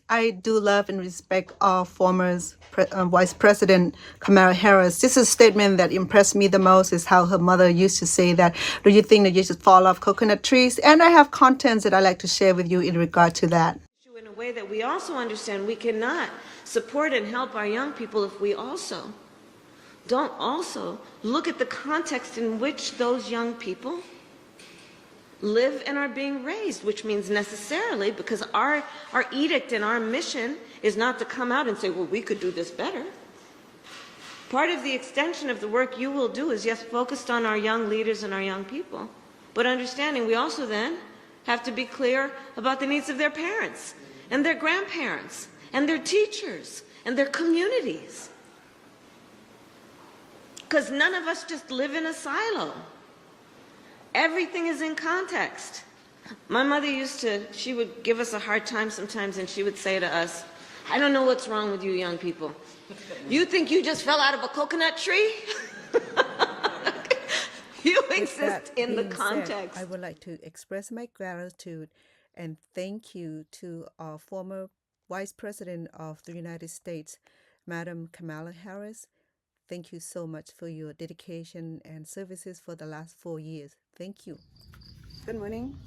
I do love and respect our former Vice President Kamala Harris. This is a statement that impressed me the most is how her mother used to say that, do you think that you should fall off coconut trees? And I have contents that I like to share with you in regard to that. In a way that we also understand we cannot support and help our young people if we also don't also look at the context in which those young people live and are being raised, which means necessarily, because our edict and our mission is not to come out and say, well, we could do this better. Part of the extension of the work you will do is, yes, focused on our young leaders and our young people, but understanding we also then have to be clear about the needs of their parents and their grandparents and their teachers and their communities. Because none of us just live in a silo. Everything is in context. My mother she would give us a hard time sometimes, and she would say to us, I don't know what's wrong with you young people. You think you just fell out of a coconut tree? You exist in the context. I would like to express my gratitude and thank you to our former Vice President of the United States, Madam Kamala Harris. Thank you so much for your dedication and services for the last 4 years. Thank you. Good morning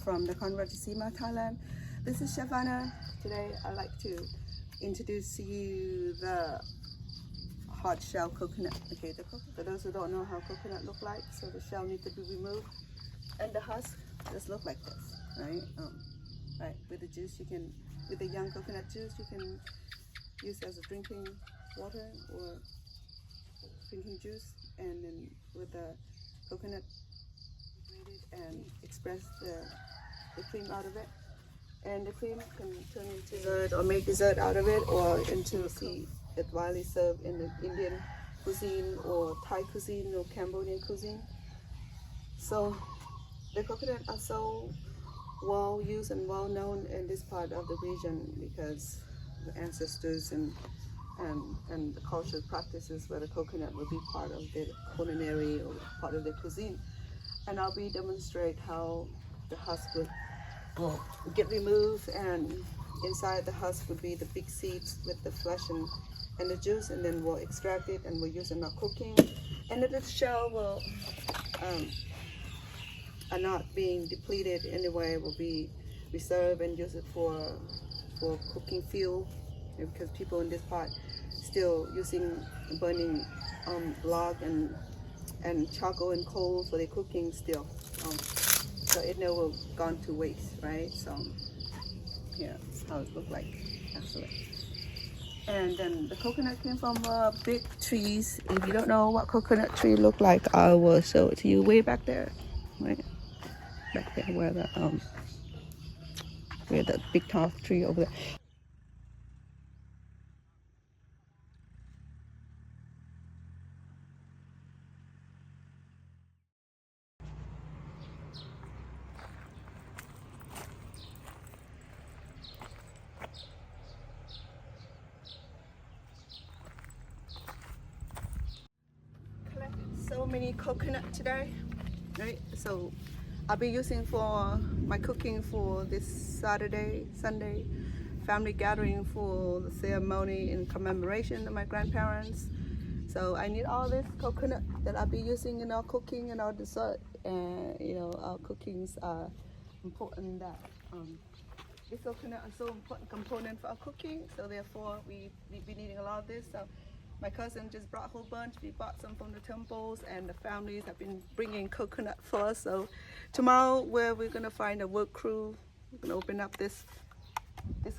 from the Convert-to-Sema, Thailand. This is Chef Anna. Today I'd like to introduce to you the hard shell coconut. Okay, for those who don't know how coconut look like, so the shell needs to be removed and the husk just look like this, right? Right, with the juice with the young coconut juice you can use as a drinking water or drinking juice, and then with the coconut and express the cream out of it, and the cream can turn into dessert or make dessert out of it, or into see it widely served in the Indian cuisine or Thai cuisine or Cambodian cuisine. So the coconut are so well used and well known in this part of the region because the ancestors and the cultural practices where the coconut will be part of their culinary or part of their cuisine. And I'll be demonstrate how the husk will get removed, and inside the husk would be the big seeds with the flesh and the juice, and then we'll extract it and we'll use it in our cooking. And then the shell will are not being depleted anyway, will be reserved and use it for cooking fuel, because people in this part still using burning log and charcoal and coal for their cooking still, so it never gone to waste, right? So yeah, that's how it looked like actually. And then the coconut came from big trees. If you don't know what coconut tree look like, I will show it to you way back there, right back there where the big tall tree over there. Collected so many coconut today, right? So I'll be using for my cooking for this Saturday, Sunday family gathering for the ceremony in commemoration of my grandparents. So I need all this coconut that I'll be using in our cooking and our dessert. And you know, our cookings are important that this coconut is so important component for our cooking. So therefore we be needing a lot of this. So my cousin just brought a whole bunch. We bought some from the temples, and the families have been bringing coconut for us. So tomorrow, where we're gonna find a work crew, we're gonna open up this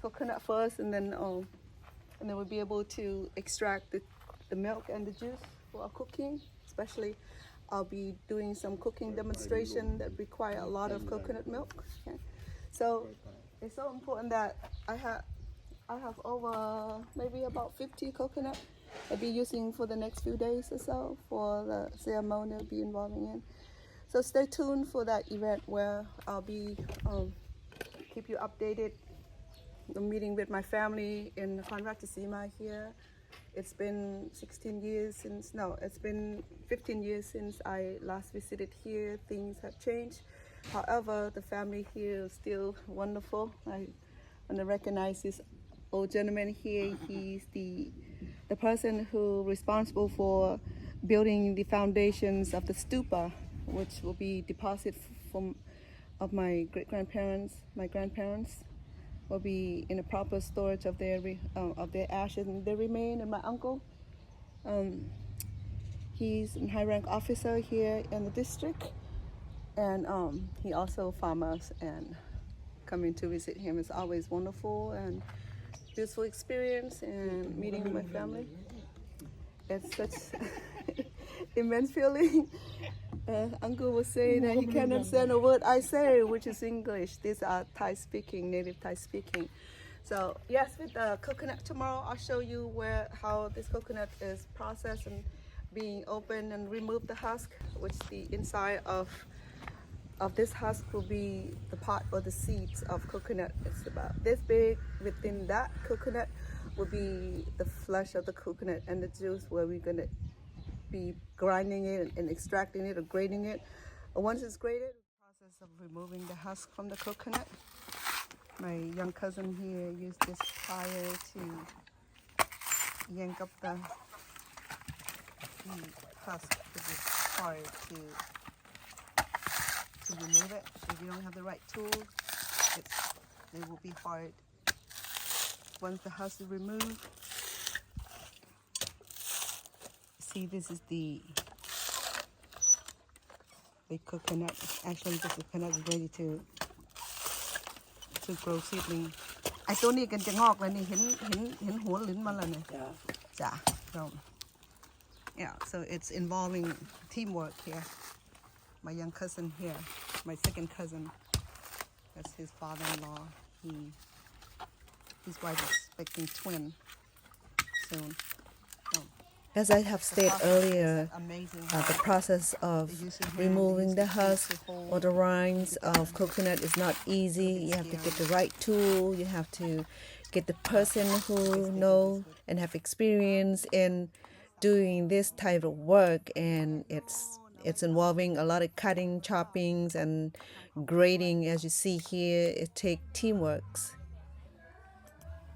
coconut first, and then we'll be able to extract the milk and the juice for our cooking. Especially, I'll be doing some cooking demonstration that require a lot of coconut milk. Okay? So it's so important that I have over maybe about 50 coconut I'll be using for the next few days or so for the ceremony I'll be involving in. So stay tuned for that event where I'll be keep you updated. I'm meeting with my family in Convert-to-Sema here. It's been 15 years since I last visited here. Things have changed. However, the family here is still wonderful. And I recognize this old gentleman here. He's the person who responsible for building the foundations of the stupa, which will be deposit from of my great-grandparents, my grandparents will be in a proper storage of their ashes and their remain. And my uncle, he's a high-rank officer here in the district, and he also farmers, and coming to visit him is always wonderful and beautiful experience, and meeting my family. It's such immense feeling. Uncle was saying that he can't understand a word I say, which is English. These are Thai speaking, native Thai speaking. So yes, with the coconut tomorrow, I'll show you how this coconut is processed and being opened and remove the husk, which the inside of this husk will be the pot or the seeds of coconut. It's about this big. Within that coconut will be the flesh of the coconut and the juice, where we're gonna be grinding it and extracting it or grating it. Once it's grated, the process of removing the husk from the coconut. My young cousin here used this plier to yank up the husk, because it's hard to remove it. If you don't have the right tool, it will be hard. Once the husk is removed, see, this is the coconut. Actually, the coconut is ready to grow seedling. ไอ้ตัวนี้กันจะงอกแล้วนี่เห็นหัวลิ้นมันแล้วเนี่ยจ้ะ so yeah, so it's involving teamwork here. My young cousin here, my second cousin, that's his father-in-law. His wife is expecting twin soon. As I have stated earlier, the process of removing the husk or the rinds of coconut is not easy. You have to get the right tool. You have to get the person who knows and have experience in doing this type of work, and it's involving a lot of cutting, choppings, and grating. As you see here, it takes teamwork.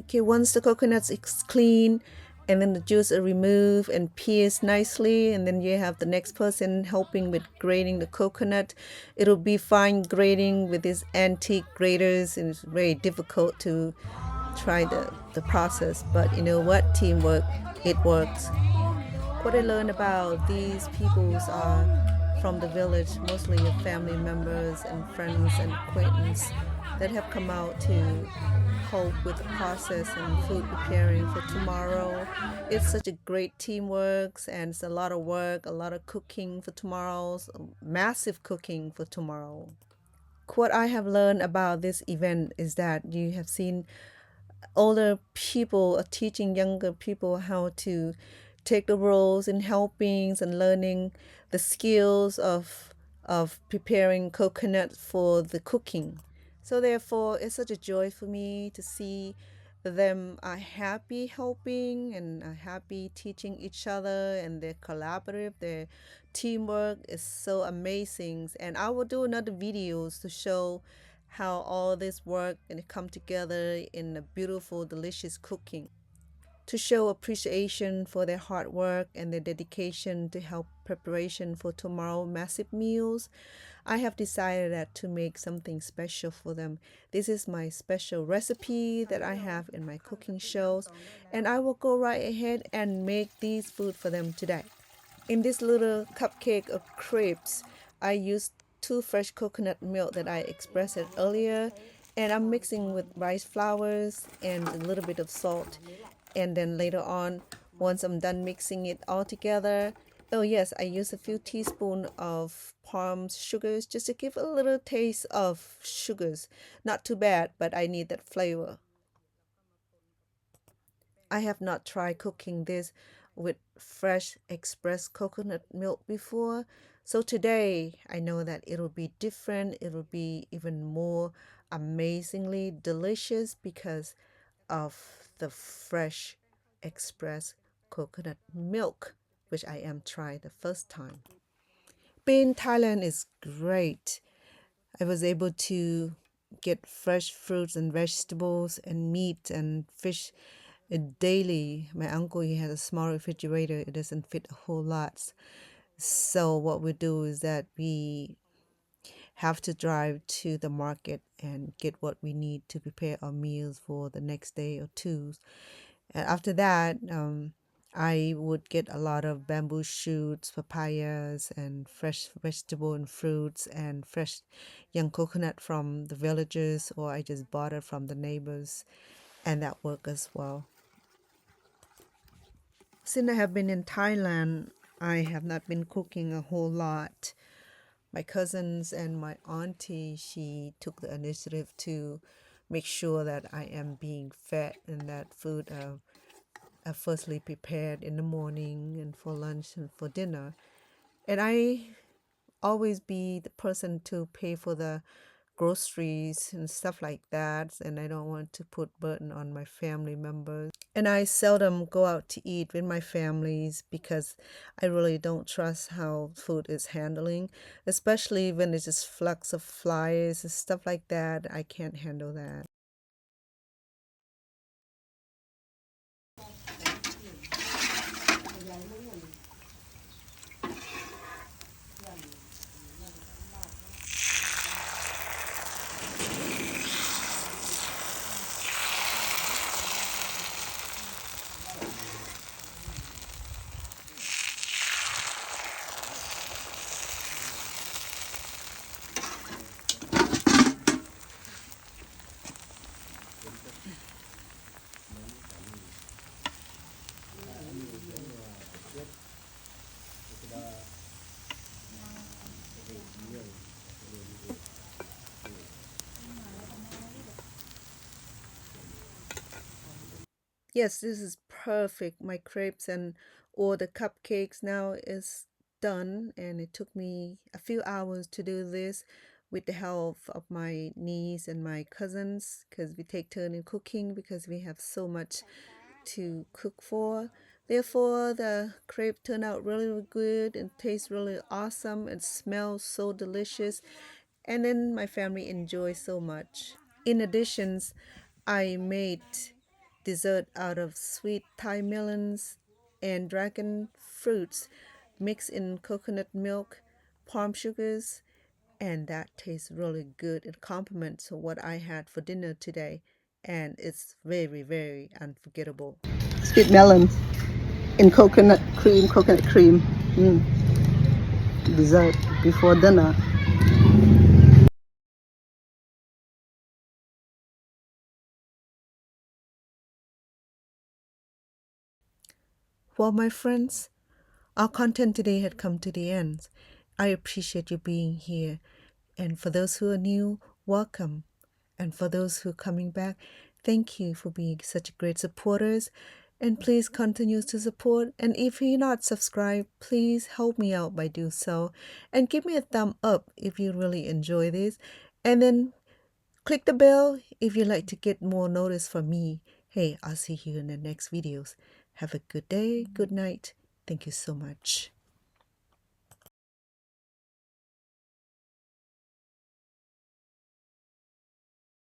Okay, once the coconut is clean and then the juice are removed and pierced nicely, and then you have the next person helping with grating the coconut. It'll be fine grating with these antique graters, and it's very difficult to try the process, but you know what, teamwork, it works. What I learned about these peoples are from the village, mostly family members and friends and acquaintances that have come out to help with the process and food preparing for tomorrow. It's such a great teamwork, and it's a lot of work, a lot of cooking for tomorrow's massive cooking for tomorrow. What I have learned about this event is that you have seen older people are teaching younger people how to take the roles in helpings and learning the skills of preparing coconut for the cooking. So therefore, it's such a joy for me to see them are happy helping and are happy teaching each other, and their collaborative, their teamwork is so amazing. And I will do another videos to show how all this work and come together in a beautiful, delicious cooking. To show appreciation for their hard work and their dedication to help preparation for tomorrow massive meals, I have decided that to make something special for them. This is my special recipe that I have in my cooking shows, and I will go right ahead and make these food for them today. In this little cupcake of crepes, I used 2 fresh coconut milk that I expressed it earlier, and I'm mixing with rice flours and a little bit of salt. And then later on, once I'm done mixing it all together, oh yes, I use a few teaspoons of palm sugars just to give a little taste of sugars. Not too bad, but I need that flavor. I have not tried cooking this with fresh expressed coconut milk before, so today I know that it'll be different. It'll be even more amazingly delicious because of the fresh expressed coconut milk, which I am trying the first time. Being in Thailand is great. I was able to get fresh fruits and vegetables and meat and fish daily. My uncle, he has a small refrigerator. It doesn't fit a whole lot. So what we do is that we have to drive to the market and get what we need to prepare our meals for the next day or two. And after that, I would get a lot of bamboo shoots, papayas, and fresh vegetable and fruits, and fresh young coconut from the villagers, or I just bought it from the neighbors, and that worked as well. Since I have been in Thailand, I have not been cooking a whole lot. My cousins and my auntie, she took the initiative to make sure that I am being fed and that food are firstly prepared in the morning and for lunch and for dinner. And I always be the person to pay for the groceries and stuff like that, and I don't want to put burden on my family members. And I seldom go out to eat with my families because I really don't trust how food is handling, especially when it's just flux of flies and stuff like that. I can't handle that. Yes, this is perfect. My crepes and all the cupcakes now is done, and it took me a few hours to do this with the help of my niece and my cousins because we take turn in cooking because we have so much to cook for. Therefore, the crepe turned out really good and tastes really awesome and smells so delicious. And then my family enjoys so much. In addition, I made dessert out of sweet Thai melons and dragon fruits mixed in coconut milk, palm sugars, and that tastes really good. It complements what I had for dinner today, and it's very, very unforgettable. Sweet melon in coconut cream, dessert before dinner. Well, my friends, our content today had come to the end. I appreciate you being here. And for those who are new, welcome. And for those who are coming back, thank you for being such great supporters. And please continue to support. And if you're not subscribed, please help me out by doing so. And give me a thumb up if you really enjoy this. And then click the bell if you'd like to get more notice from me. Hey, I'll see you in the next videos. Have a good day, good night. Thank you so much.